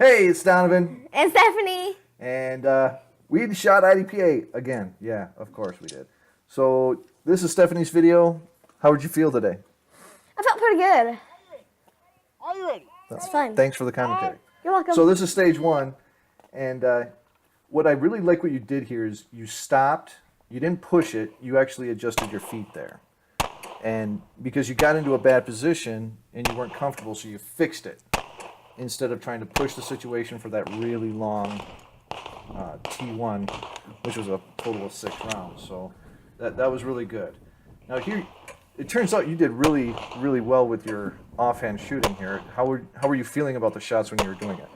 Hey, it's Donovan. And Stephanie. And we shot IDPA again. Yeah, of course we did. So this is Stephanie's video. How would you feel today? I felt pretty good. Are you ready? It's fun. Thanks for the commentary. You're welcome. So this is stage one. And what I really like what you did here is you stopped. You didn't push it. You actually adjusted your feet there. And because you got into a bad position and you weren't comfortable, so you fixed it instead of trying to push the situation for that really long T1, which was a total of 6 rounds. So that was really good. Now here, it turns out you did really, really well with your offhand shooting here. How were you feeling about the shots when you were doing it?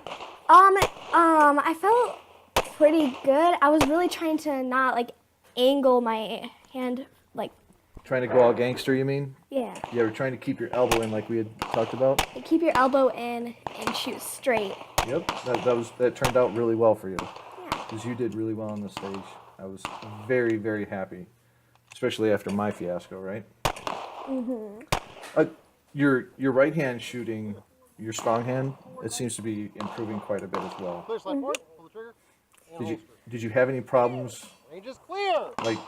I felt pretty good. I was really trying to not angle my hand Trying to go all gangster, you mean? Yeah. Yeah, we're trying to keep your elbow in like we had talked about. Keep your elbow in and shoot straight. Yep, that turned out really well for you. Yeah. Because you did really well on the stage. I was very, very happy, especially after my fiasco, right? Mm-hmm. Your right hand shooting, your strong hand, it seems to be improving quite a bit as well. Clear, slide forward, pull the trigger. And Did you have any problems range is clear. like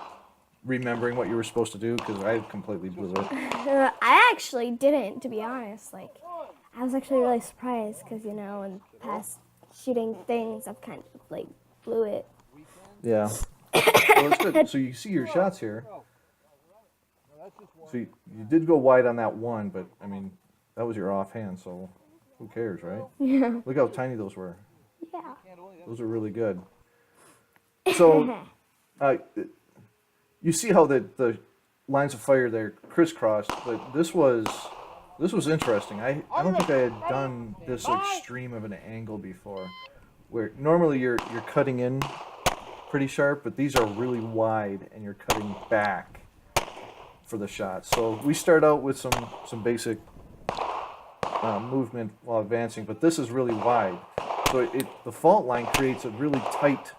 remembering what you were supposed to do? Because I completely blew it. I actually didn't, to be honest. I was actually really surprised because, in past shooting things, I've kind of blew it. Yeah. Well, that's good. So you see your shots here. So you did go wide on that one, but I mean, that was your offhand, so who cares, right? Yeah. Look how tiny those were. Yeah. Those are really good. So, you see how the lines of fire there crisscrossed, but this was interesting. I don't think I had done this extreme of an angle before, where normally you're cutting in pretty sharp, but these are really wide and you're cutting back for the shot. So we start out with some basic movement while advancing, but this is really wide. So the fault line creates a really tight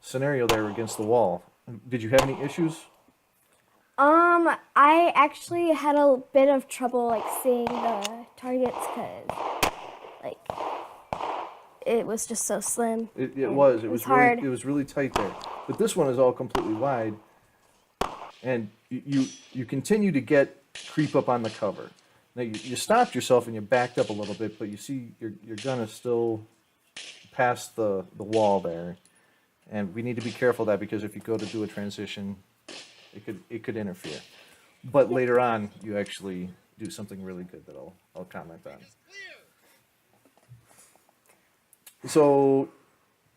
scenario there against the wall. Did you have any issues? I actually had a bit of trouble seeing the targets because it was just so slim. It was hard. Really, it was really tight there. But this one is all completely wide, and you continue to creep up on the cover. Now you stopped yourself and you backed up a little bit, but you see your gun is still past the wall there. And we need to be careful of that because if you go to do a transition, it could interfere. But later on, you actually do something really good that I'll comment on. So,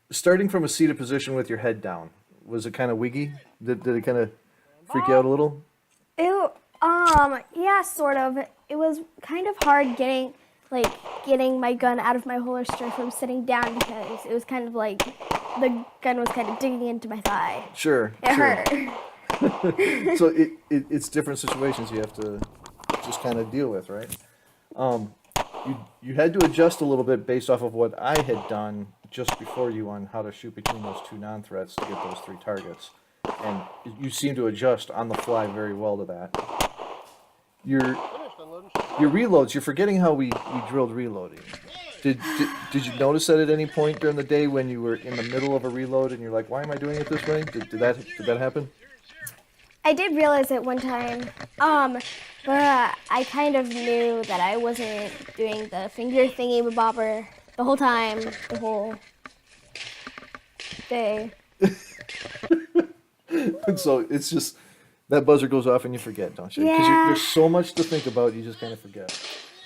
starting from a seated position with your head down, was it kind of wiggy? Did it kind of freak you out a little? Yeah, sort of. It was kind of hard getting my gun out of my holster from sitting down because it was kind of the gun was kind of digging into my thigh. Sure. It hurt. So it's different situations you have to just kind of deal with, right? You had to adjust a little bit based off of what I had done just before you on how to shoot between those 2 non-threats to get those 3 targets. And you seem to adjust on the fly very well to that. Your reloads, you're forgetting how we drilled reloading. Did you notice that at any point during the day when you were in the middle of a reload and you're like, why am I doing it this way? Did that happen? I did realize it one time, but I kind of knew that I wasn't doing the finger thingy bobber the whole time, the whole day. So it's just that buzzer goes off and you forget, don't you? Because Yeah. there's so much to think about, you just kind of forget.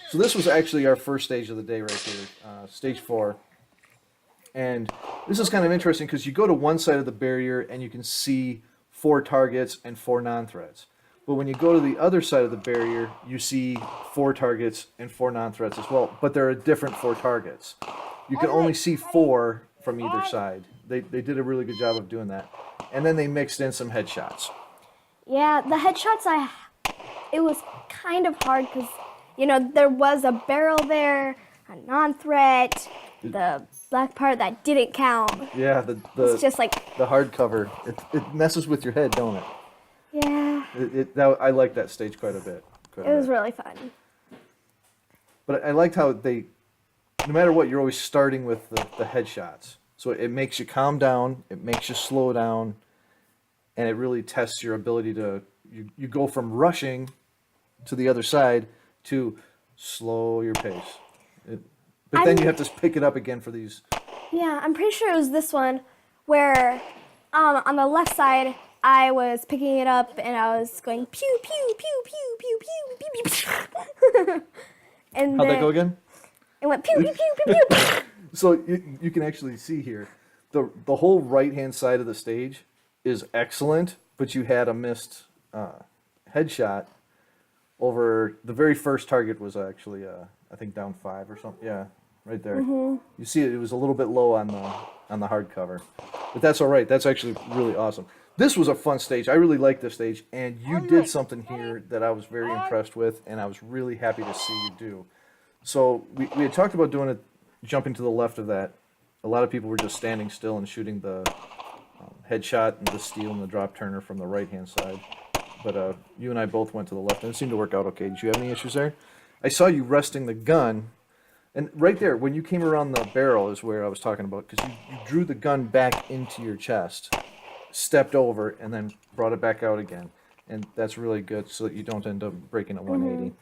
So this was actually our first stage of the day right here, stage 4. And this is kind of interesting because you go to one side of the barrier and you can see 4 targets and 4 non-threats. But when you go to the other side of the barrier, you see 4 targets and 4 non-threats as well. But there are different 4 targets. You can only see 4 from either side. They did a really good job of doing that. And then they mixed in some headshots. Yeah, the headshots, it was kind of hard because, there was a barrel there, a non-threat, the black part that didn't count. Yeah, It's just the hardcover. It messes with your head, don't it? Yeah. I like that stage quite a bit. It was really fun. But I liked how they no matter what, you're always starting with the headshots. So it makes you calm down, it makes you slow down, and it really tests your ability to, you go from rushing to the other side to slow your pace. But then you have to pick it up again for these. Yeah, I'm pretty sure it was this one where on the left side I was picking it up and I was going pew pew pew pew pew pew pew pew pew. And How'd then that go again? it went pew pew pew pew pew. So you can actually see here, the whole right-hand side of the stage is excellent, but you had a missed headshot over the very first target was actually, I think down 5 or something. Yeah, right there. You see it was a little bit low on the hardcover, but that's all right. That's actually really awesome. This was a fun stage. I really liked this stage, and you did something here that I was very impressed with, and I was really happy to see you do. So we had talked about doing it, jumping to the left of that. A lot of people were just standing still and shooting the headshot and the steal and the drop turner from the right-hand side. But you and I both went to the left, and it seemed to work out okay. Did you have any issues there? I saw you resting the gun, and right there, when you came around the barrel is where I was talking about, because you drew the gun back into your chest, stepped over, and then brought it back out again. And that's really good so that you don't end up breaking a 180.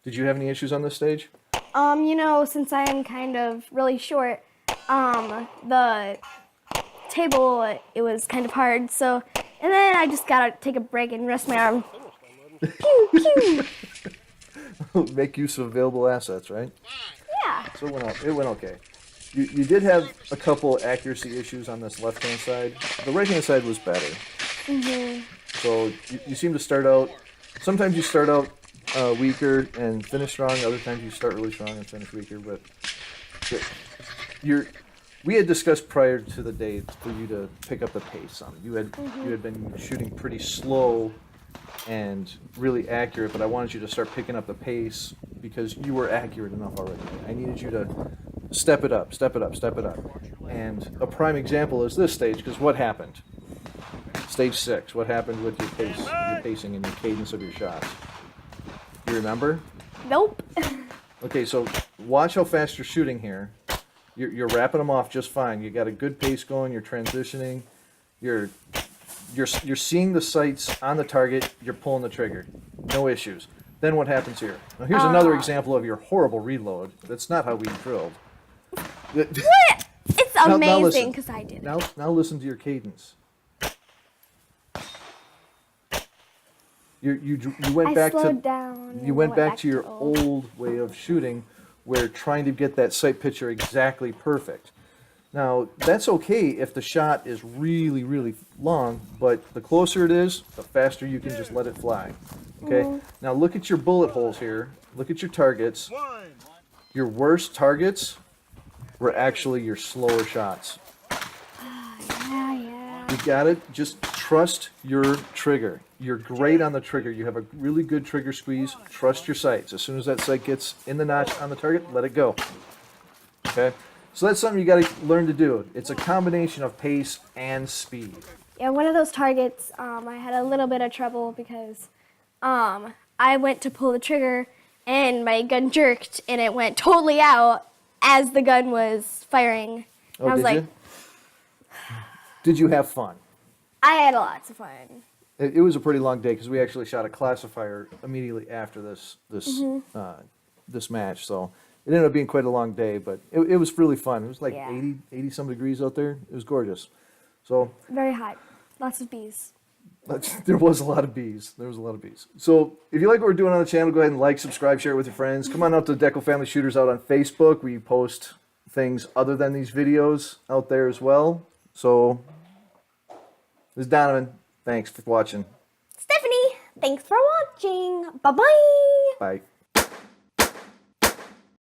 Did you have any issues on this stage? You know, since I am kind of really short, the table, it was kind of hard, so, and then I just gotta take a break and rest my arm. Pew, pew. Make use of available assets, right? Yeah. So it went okay. You did have a couple accuracy issues on this left-hand side. The right-hand side was better. So you seem to start out, sometimes you start out weaker and finish strong, other times you start really strong and finish weaker, but we had discussed prior to the day for you to pick up the pace on it. You had been shooting pretty slow and really accurate, but I wanted you to start picking up the pace because you were accurate enough already. I needed you to step it up, step it up, step it up. And a prime example is this stage, because what happened? Stage 6, what happened with your pace, your pacing and your cadence of your shots? You remember? Nope. Okay, so watch how fast you're shooting here. You're wrapping them off just fine. You got a good pace going. You're transitioning. You're seeing the sights on the target. You're pulling the trigger. No issues. Then what happens here? Now here's another example of your horrible reload. That's not how we drilled. It's Now amazing listen. because I did it. Now listen to your cadence. You went I back to slowed down. you went back to your old way of shooting, where trying to get that sight picture exactly perfect. Now that's okay if the shot is really, really long, but the closer it is, the faster you can just let it fly. Okay. Now look at your bullet holes here. Look at your targets. Your worst targets were actually your slower shots. Yeah. You got it. Just trust your trigger. You're great on the trigger. You have a really good trigger squeeze. Trust your sights. As soon as that sight gets in the notch on the target, let it go. Okay? So that's something you got to learn to do. It's a combination of pace and speed. Yeah, one of those targets, I had a little bit of trouble because I went to pull the trigger and my gun jerked and it went totally out as the gun was firing. Oh, I was did like, you? Did you have fun? I had lots of fun. It was a pretty long day because we actually shot a classifier immediately after this match. So it ended up being quite a long day, but it was really fun. It was like Yeah. 80 some degrees out there. It was gorgeous. So Very hot. Lots of bees. there was a lot of bees. There was a lot of bees. So if you like what we're doing on the channel, go ahead and like, subscribe, share it with your friends. Come on out to Decot Family Shooters out on Facebook. We post things other than these videos out there as well. So this is Donovan. Thanks for watching. Stephanie, thanks for watching. Bye-bye. Bye.